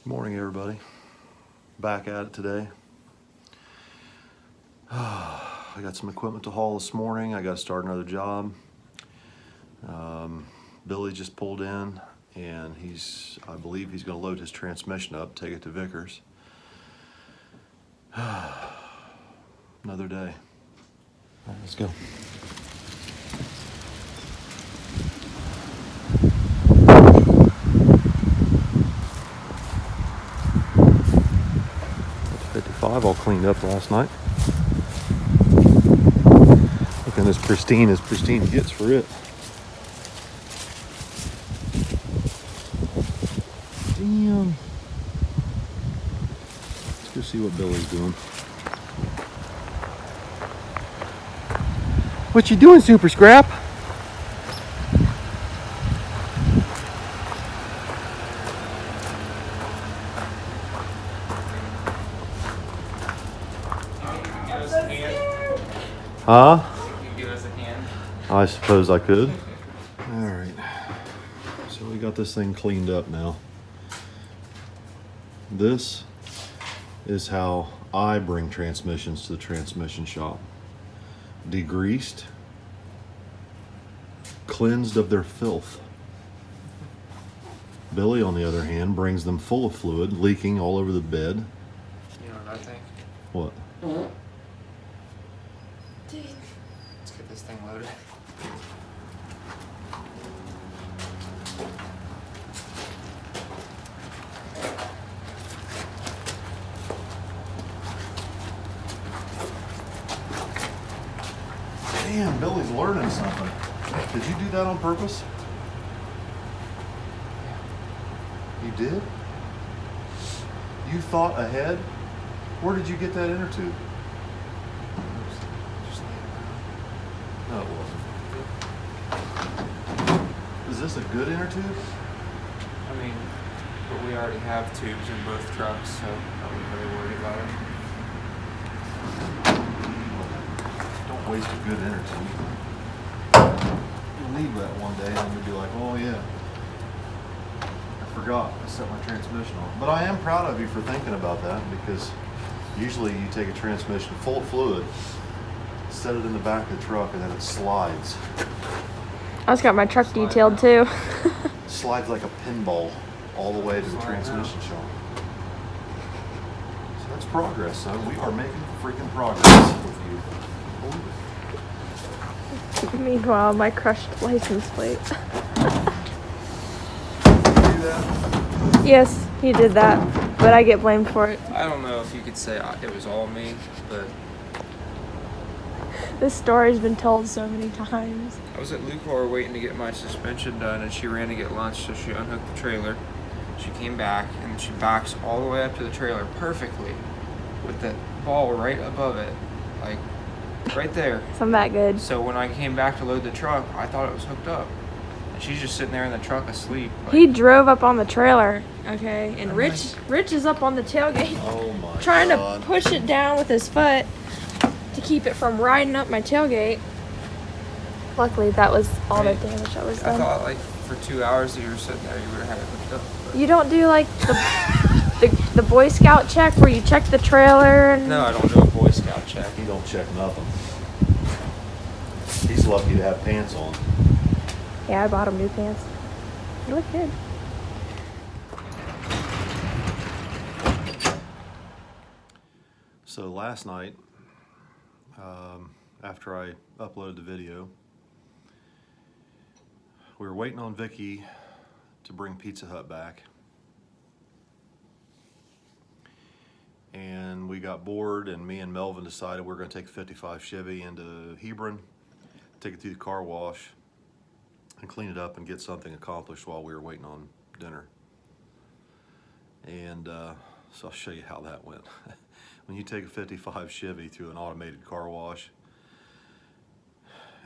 Good morning, everybody. Back at it today. I got some equipment to haul this morning. I got to start another job. Billy just pulled in, and I believe he's going to load his transmission up, take it to Vickers. Another day. All right, let's go. That's 55 all cleaned up last night. Looking as pristine gets for it. Damn. Let's go see what Billy's doing. What you doing, Super Scrap? Huh? You give us a hand? I suppose I could. All right. So we got this thing cleaned up now. This is how I bring transmissions to the transmission shop. Degreased, cleansed of their filth. Billy, on the other hand, brings them full of fluid, leaking all over the bed. You know what I think? What? Let's get this thing loaded. Damn, Billy's learning something. Did you do that on purpose? You did? You thought ahead? Where did you get that inner tube? Just lay it No, it wasn't. Is this a good inner tube? around. I mean, but we already have tubes in both trucks, so I wasn't really worried about it. Don't waste a good inner tube. You'll need that one day, and then you'll be like, oh yeah, I forgot I set my transmission on. But I am proud of you for thinking about that, because usually you take a transmission full of fluid, set it in the back of the truck, and then it slides. I just got my truck detailed too. Slides like a pinball all the way to the transmission shop. So that's progress, son. We are making freaking progress with you. Believe it. Meanwhile, my crushed license plate. Did you do that? Yes, he did that, but I get blamed for it. I don't know if you could say it was all me, but This story's been told so many times. I was at Lucor waiting to get my suspension done, and she ran to get lunch, so she unhooked the trailer. She came back, and she backs all the way up to the trailer perfectly with that ball right above it, like right there. So I'm that good. So when I came back to load the truck, I thought it was hooked up. And she's just sitting there in the truck asleep. Like, He drove up on the trailer, okay, and Rich is up on the tailgate Oh my trying God. to push it down with his foot to keep it from riding up my tailgate. Luckily, that was all the damage that was I done. thought like for 2 hours that you were sitting there, you would have had it hooked up. But You don't do like the Boy Scout check where you check the trailer and no, I don't do a Boy Scout check. He don't check nothing. He's lucky to have pants on. Yeah, I bought him new pants. They look good. So last night, after I uploaded the video, we were waiting on Vicky to bring Pizza Hut back. And we got bored, and me and Melvin decided we were going to take a 55 Chevy into Hebron, take it through the car wash, and clean it up and get something accomplished while we were waiting on dinner. And so I'll show you how that went. When you take a 55 Chevy through an automated car wash,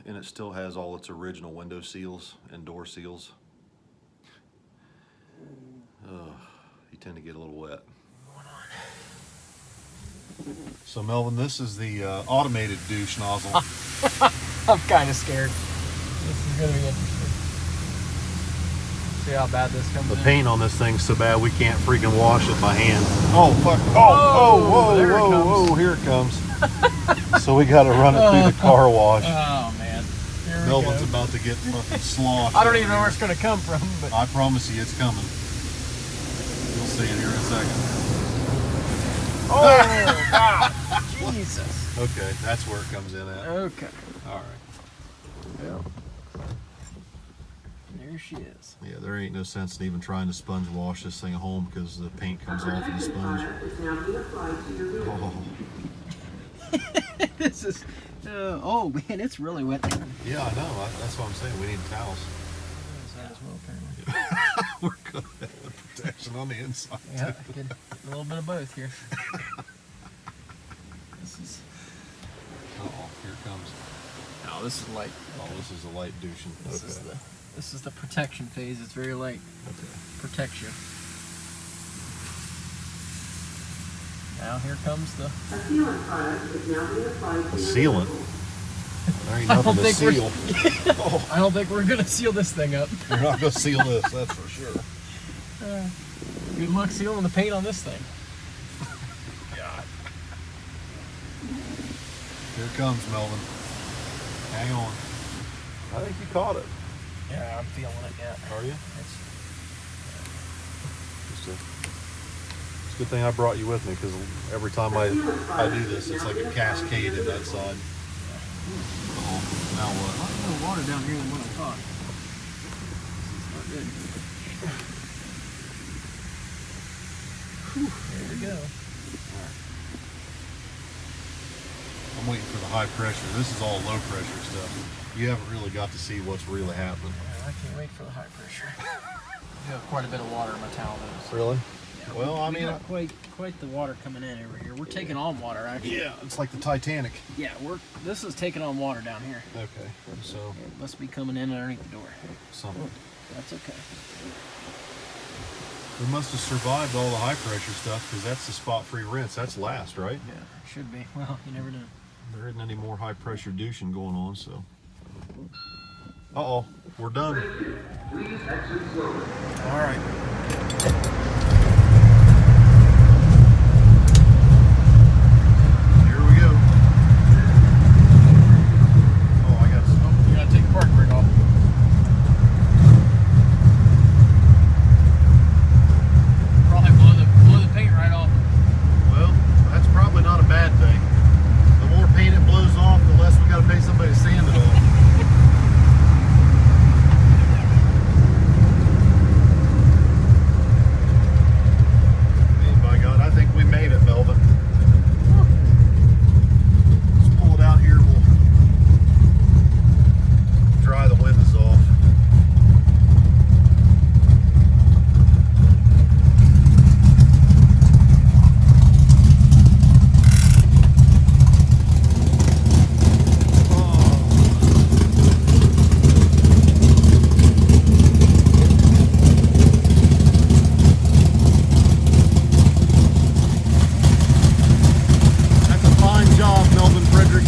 and it still has all its original window seals and door seals, you tend to get a little wet. So Melvin, this is the automated douche nozzle. I'm kind of scared. This is going to be interesting. See how bad this comes The in? paint on this thing's so bad we can't freaking wash it by hand. Oh fuck! Oh, there it comes. whoa! Here it comes. So we got to run it through the car wash. Oh man, here we Melvin's go. about to get fucking sloshed. I don't even know where it's gonna come from, but I promise you, it's coming. You'll see it here in a second. oh wow, Jesus. Okay, that's where it comes in at. Okay. All right. Yeah. There she is. Yeah, there ain't no sense in even trying to sponge wash this thing at home because the paint comes off in the sponge. Oh. This is. Oh man, it's really wet. Yeah, I know. That's what I'm saying. We need towels. We're gonna have the protection on the inside. Yeah, get a little bit of both here. This is. Uh-oh, here it comes. Oh, this is light. Oh, this is a light douching. This is the protection phase. It's very light. Okay. Protects you. Now here comes the. A sealant product is now being applied to A sealant? There ain't I don't nothing to think seal. I don't think we're gonna seal this thing up. You're not gonna seal this, that's for sure. Good luck sealing the paint on this thing. God. Here it comes, Melvin. Hang on. I think you caught it. Yeah, I'm feeling it. Yeah. Are you? It's a good thing I brought you with me because every time I do this, it's like a cascade in that side. Oh, now A what? lot more water down here than what I thought. This is not good. There we go. I'm waiting for the high pressure. This is all low pressure stuff. You haven't really got to see what's really happening. I can't wait for the high pressure. You have quite a bit of water in my towel though. Really? Yeah, Well, I we mean, got quite the water coming in over here. We're taking on water actually. yeah, it's like the Titanic. Yeah, this is taking on water down here. Okay, so It must be coming in underneath the door. something. That's okay. We must have survived all the high pressure stuff because that's the spot-free rinse. That's last, right? Yeah, should be. Well, you never know. There isn't any more high pressure douching going on, so. Uh-oh, we're done. All right. Here we go. Oh, I got some. You gotta take the park brake off. Probably blow the paint right off. Well, that's probably not a bad thing. The more paint it blows off, the less we got to pay somebody to sand it off. Hey, by God, I think we made it, Melvin. Let's pull it out here. We'll dry the windows off. That's a fine job, Melvin Frederick.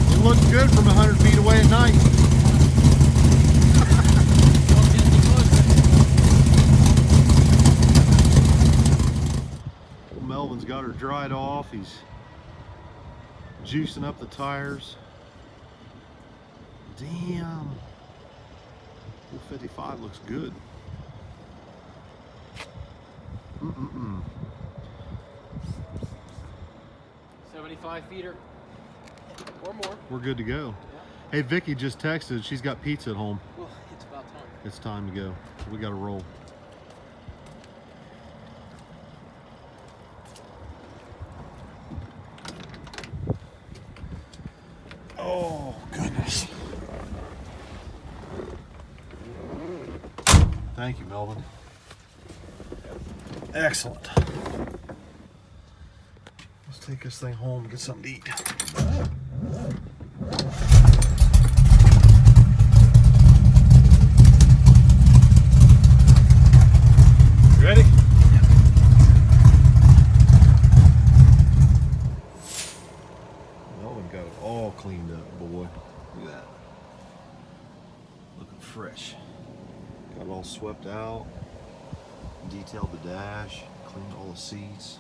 It looks good from 100 feet away at night. Melvin's got her dried off. He's juicing up the tires. Damn. 455 looks good. 75 feet or more. We're good to go. Hey, Vicky just texted. She's got pizza at home. Well, it's about time. It's time to go. We got to roll. Oh, goodness. Thank you, Melvin. Excellent. Let's take this thing home and get something to eat. Ready? all cleaned up, boy. Look at that. Looking fresh. Got it all swept out, detailed the dash, cleaned all the seats,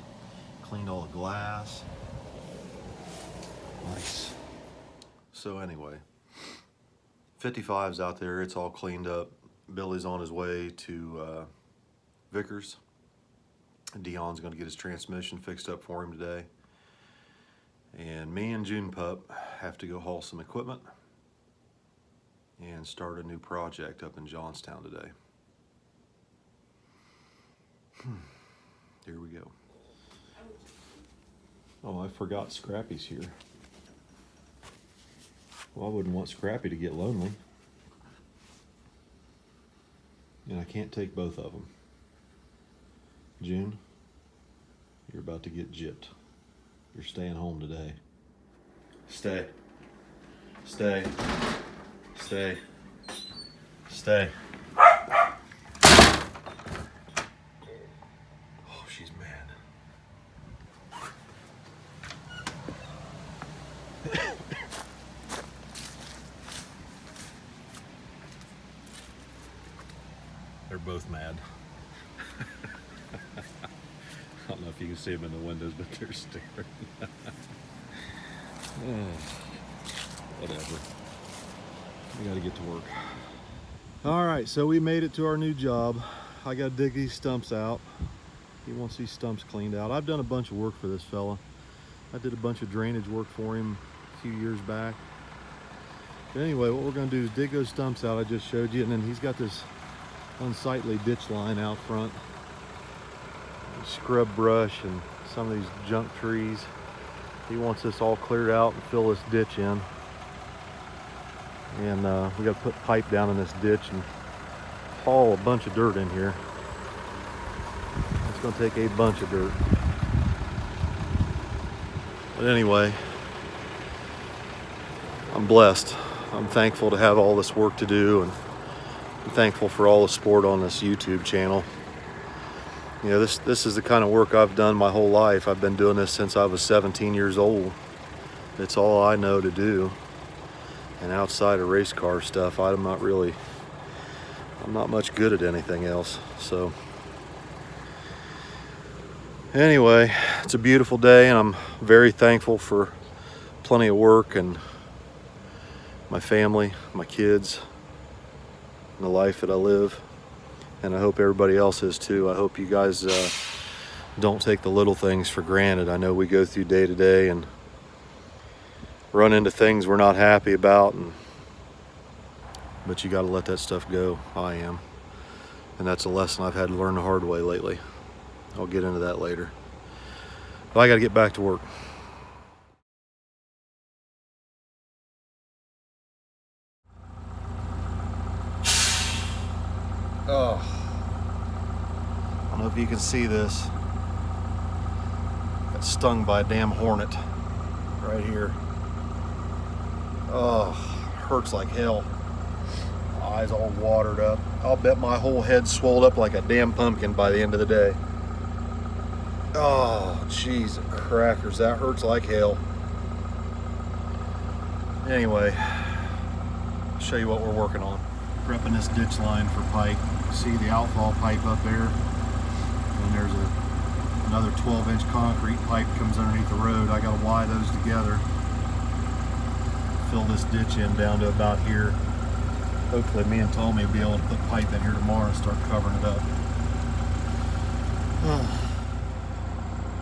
cleaned all the glass. Nice. So anyway, 55's out there, it's all cleaned up. Billy's on his way to Vickers. Dion's gonna get his transmission fixed up for him today. And me and June Pup have to go haul some equipment and start a new project up in Johnstown today. Here we go. Oh, I forgot Scrappy's here. Well, I wouldn't want Scrappy to get lonely. And I can't take both of them. June, you're about to get gypped. You're staying home today. Stay. Stay. Stay. Stay. Oh, she's mad. They're both mad. I don't know if you can see them in the windows, but they're staring. Whatever. We gotta get to work. All right, so we made it to our new job. I gotta dig these stumps out. He wants these stumps cleaned out. I've done a bunch of work for this fella. I did a bunch of drainage work for him a few years back. But anyway, what we're gonna do is dig those stumps out I just showed you, and then he's got this unsightly ditch line out front. Scrub brush and some of these junk trees. He wants this all cleared out and fill this ditch in. And we got to put pipe down in this ditch and haul a bunch of dirt in here. It's going to take a bunch of dirt. But anyway, I'm blessed. I'm thankful to have all this work to do, and I'm thankful for all the support on this YouTube channel. You know, this is the kind of work I've done my whole life. I've been doing this since I was 17 years old. It's all I know to do. And outside of race car stuff, I'm not much good at anything else. So anyway, it's a beautiful day, and I'm very thankful for plenty of work and my family, my kids, and the life that I live. And I hope everybody else is too. I hope you guys don't take the little things for granted. I know we go through day to day and run into things we're not happy about, but you got to let that stuff go. I am. And that's a lesson I've had to learn the hard way lately. I'll get into that later. But I got to get back to work. Oh. I don't know if you can see this. Got stung by a damn hornet right here. Oh, hurts like hell. Eyes all watered up. I'll bet my whole head swelled up like a damn pumpkin by the end of the day. Oh, jeez, crackers, that hurts like hell. Anyway, I'll show you what we're working on. Prepping this ditch line for pipe. See the outfall pipe up there? And there's another 12-inch concrete pipe comes underneath the road. I gotta wire those together. Fill this ditch in down to about here. Hopefully me and Tommy will be able to put pipe in here tomorrow and start covering it up.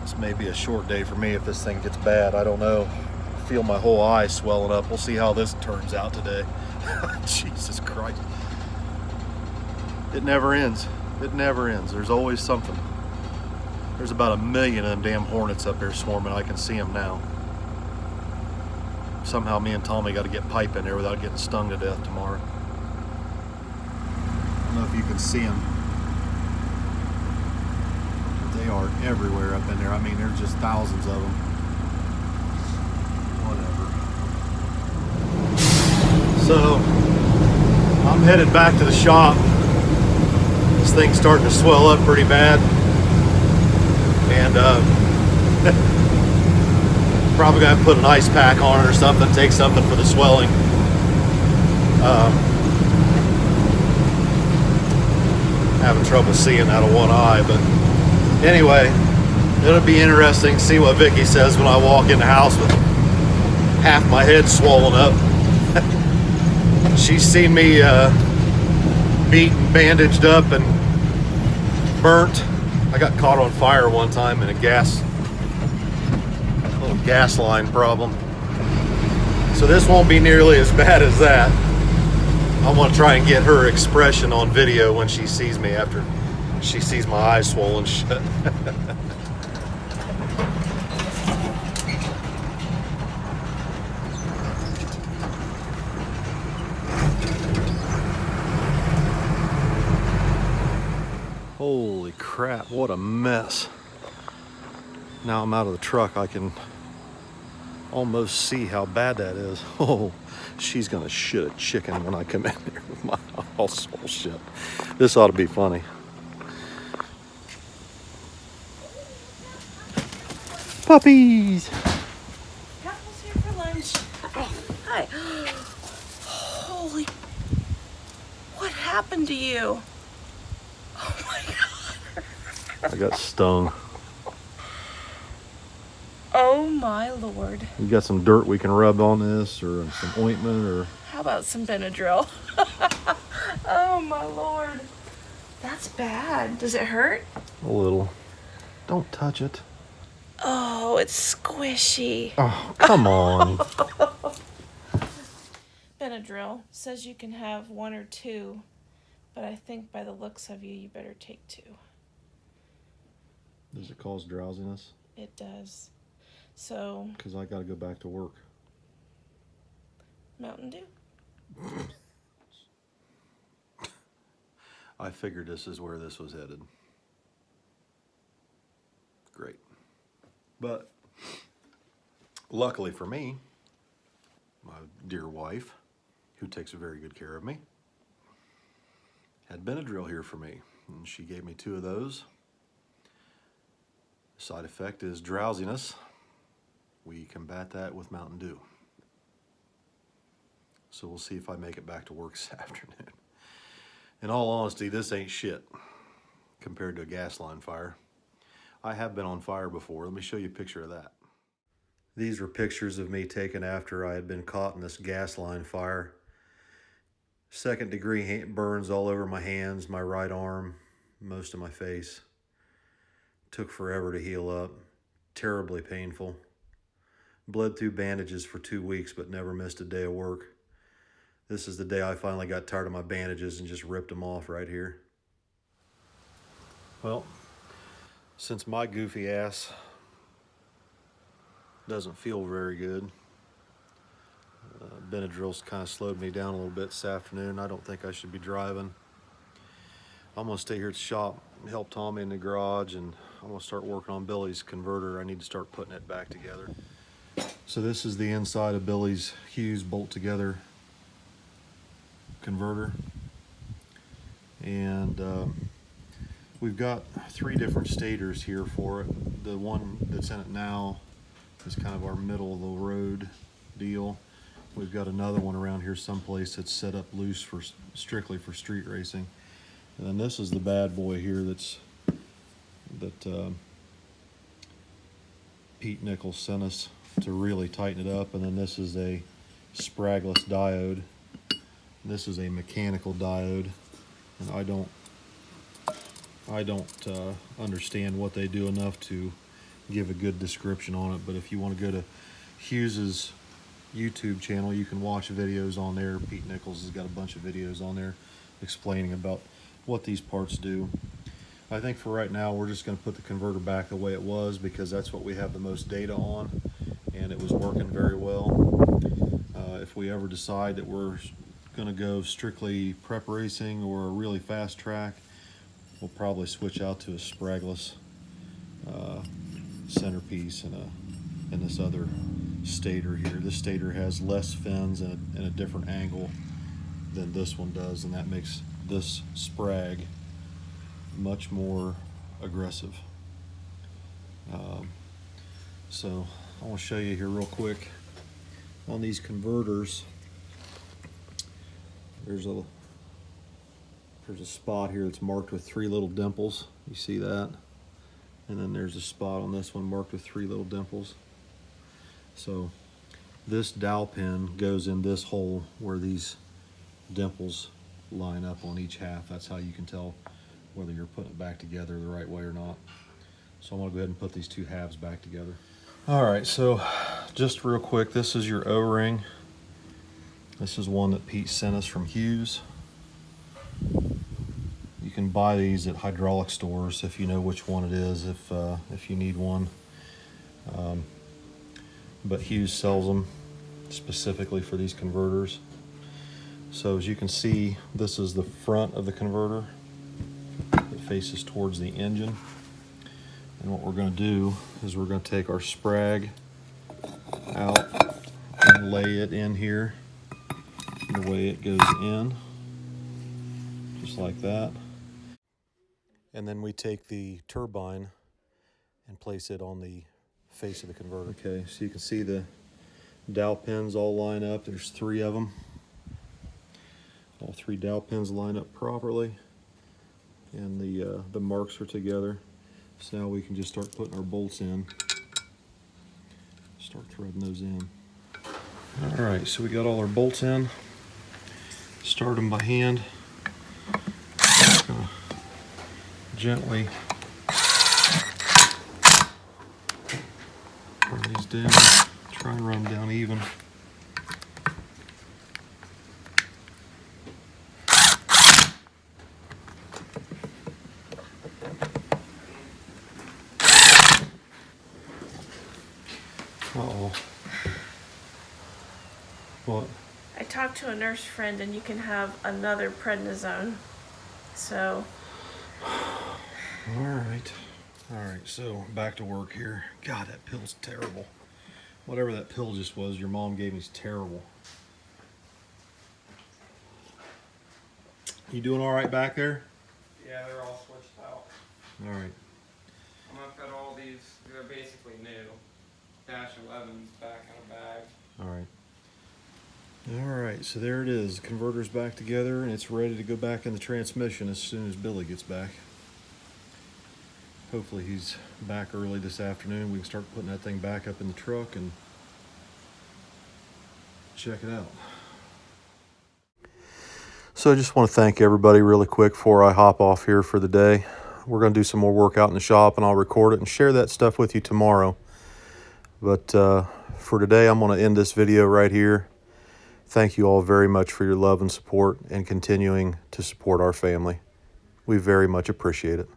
This may be a short day for me if this thing gets bad. I don't know. I feel my whole eye swelling up. We'll see how this turns out today. Jesus Christ. It never ends. It never ends. There's always something. There's about 1 million of them damn hornets up there swarming. I can see them now. Somehow me and Tommy got to get pipe in there without getting stung to death tomorrow. I don't know if you can see them. But they are everywhere up in there. I mean, there's just thousands of them. Whatever. So, I'm headed back to the shop. This thing's starting to swell up pretty bad. And Probably gonna put an ice pack on it or something, take something for the swelling. Having trouble seeing out of one eye, but anyway, it'll be interesting to see what Vicky says when I walk in the house with half my head swollen up. She's seen me beat and bandaged up and burnt. I got caught on fire one time in a little gas line problem. So this won't be nearly as bad as that. I want to try and get her expression on video when she sees me after she sees my eyes swollen shut. Holy crap, what a mess. Now I'm out of the truck, I can almost see how bad that is. Oh, she's gonna shit a chicken when I come in there with my all soul shit. This ought to be funny. Puppies! Apple's here for lunch. Hi. Holy, what happened to you? Oh my God. I got stung. Oh my Lord. You got some dirt we can rub on this, or some ointment, or... How about some Benadryl? Oh my Lord. That's bad. Does it hurt? A little. Don't touch it. Oh, it's squishy. Oh, come on. Benadryl says you can have 1 or 2, but I think by the looks of you, you better take 2. Does it cause drowsiness? It does. So, Because I got to go back to work. Mountain Dew. I figured this is where this was headed. Great. But luckily for me, my dear wife, who takes very good care of me, had Benadryl here for me, and she gave me 2 of those. Side effect is drowsiness. We combat that with Mountain Dew. So we'll see if I make it back to work this afternoon. In all honesty, this ain't shit compared to a gas line fire. I have been on fire before. Let me show you a picture of that. These were pictures of me taken after I had been caught in this gas line fire. 2nd degree burns all over my hands, my right arm, most of my face. Took forever to heal up. Terribly painful. Bled through bandages for 2 weeks, but never missed a day of work. This is the day I finally got tired of my bandages and just ripped them off right here. Well, since my goofy ass doesn't feel very good, Benadryl's kind of slowed me down a little bit this afternoon. I don't think I should be driving. I'm gonna stay here at the shop and help Tommy in the garage, and I'm gonna start working on Billy's converter. I need to start putting it back together. So this is the inside of Billy's Hughes bolt together converter, and we've got 3 different stators here for it. The one that's in it now is kind of our middle of the road deal. We've got another one around here someplace that's set up loose for strictly for street racing, and then this is the bad boy here that Pete Nichols sent us to really tighten it up. And then this is a spragless diode. This is a mechanical diode, and I don't understand what they do enough to give a good description on it. But if you want to go to Hughes's YouTube channel, you can watch videos on there. Pete Nichols has got a bunch of videos on there explaining about what these parts do. I think for right now we're just going to put the converter back the way it was, because that's what we have the most data on, and it was working very well. If we ever decide that we're going to go strictly prep racing or a really fast track, we'll probably switch out to a spragless centerpiece and this other stator here. This stator has less fins and a different angle than this one does, and that makes this sprag much more aggressive. So I want to show you here real quick. On these converters, there's a spot here that's marked with 3 little dimples. You see that? And then there's a spot on this one marked with 3 little dimples. So this dowel pin goes in this hole where these dimples line up on each half. That's how you can tell whether you're putting it back together the right way or not. So I'm gonna go ahead and put these 2 halves back together. All right, so just real quick, this is your O-ring. This is one that Pete sent us from Hughes. You can buy these at hydraulic stores if you know which one it is, if you need one. But Hughes sells them specifically for these converters. So as you can see, this is the front of the converter. It faces towards the engine. And what we're going to do is we're going to take our sprag out and lay it in here the way it goes in, just like that. And then we take the turbine and place it on the face of the converter. Okay, so you can see the dowel pins all line up. There's 3 of them. All 3 dowel pins line up properly, and the marks are together. So now we can just start putting our bolts in. Start threading those in. All right, so we got all our bolts in. Start them by hand. Just gonna gently run these down. Try and run them down even. Uh-oh. What? I talked to a nurse friend, and you can have another prednisone. So. All right, so back to work here. God, that pill's terrible. Whatever that pill just was your mom gave me is terrible. You doing all right back there? Yeah, they're all switched out. All right. I'm gonna put all these, they're basically new. Dash 11's back in a bag. All right. All right, so there it is. The converter's back together, and it's ready to go back in the transmission as soon as Billy gets back. Hopefully he's back early this afternoon. We can start putting that thing back up in the truck and check it out. So I just want to thank everybody really quick before I hop off here for the day. We're going to do some more work out in the shop, and I'll record it and share that stuff with you tomorrow. But for today, I'm going to end this video right here. Thank you all very much for your love and support and continuing to support our family. We very much appreciate it.